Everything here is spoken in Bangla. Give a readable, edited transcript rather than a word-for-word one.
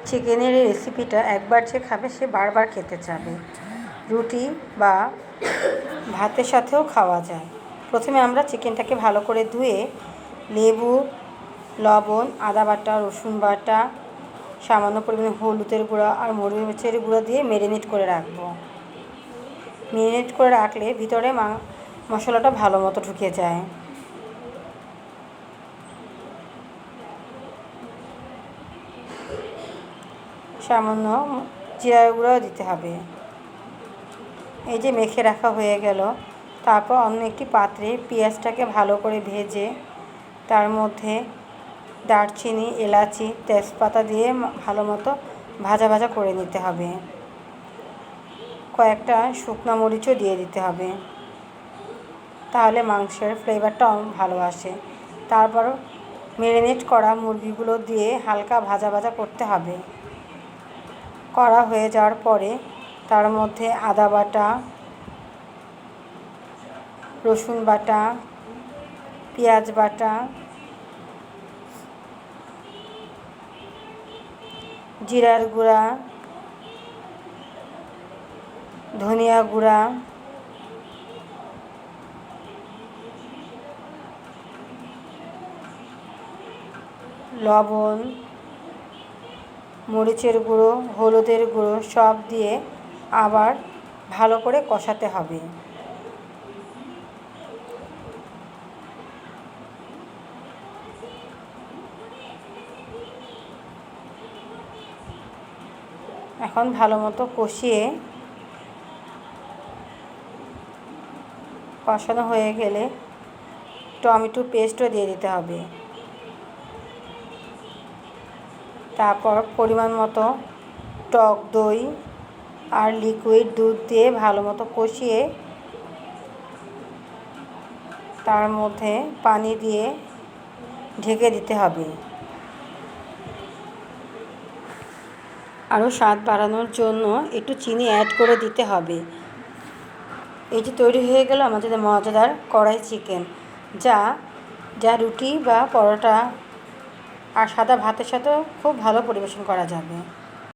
চিকেনের এই রেসিপিটা একবার যে খাবে সে বারবার খেতে চাবে। রুটি বা ভাতের সাথেও খাওয়া যায়। প্রথমে আমরা চিকেনটাকে ভালো করে ধুয়ে লেবু, লবণ, আদা বাটা, রসুন বাটা, সামান্য পরিমাণে হলুদের গুঁড়া আর মরিচের গুঁড়ো দিয়ে ম্যারিনেট করে রাখবো। ম্যারিনেট করে রাখলে ভিতরে মশলাটা ভালো মতো ঢুকে যায়। সামান্য জিরার গুঁড়াও দিতে হবে। এই যে মেখে রাখা হয়ে গেল। তারপর অন্য একটি পাত্রে পেঁয়াজটাকে ভালো করে ভেজে তার মধ্যে দারচিনি, এলাচি, তেজপাতা দিয়ে ভালো মতো ভাজা ভাজা করে নিতে হবে। কয়েকটা শুকনো মরিচও দিয়ে দিতে হবে, তাহলে মাংসের ফ্লেভারটা ভালো আসে। তারপর ম্যারিনেট করা মুরগিগুলো দিয়ে হালকা ভাজা ভাজা করতে হবে। করা হয়ে যাওয়ার পরে তার মধ্যে আদা বাটা, রসুন বাটা, পেঁয়াজ বাটা, জিরার গুঁড়া, ধনিয়া গুঁড়া, লবণ, মরিচের গুঁড়ো, হলুদের গুঁড়ো সব দিয়ে আবার ভালো করে কষাতে হবে। এখন ভালো মতো কষানো হয়ে গেলে টমেটো পেস্টও দিয়ে দিতে হবে। তারপর পরিমাণ মতো টক দই আর লিকুইড দুধ দিয়ে ভালো মতো কষিয়ে তার মধ্যে পানি দিয়ে ঢেকে দিতে হবে। আরও স্বাদ বাড়ানোর জন্য একটু চিনি অ্যাড করে দিতে হবে। এই যে তৈরি হয়ে গেল আমাদের মজাদার কড়াই চিকেন, যা রুটি বা পরোটা আর সাদা ভাতের সাথেও খুব ভালো পরিবেশন করা যাবে।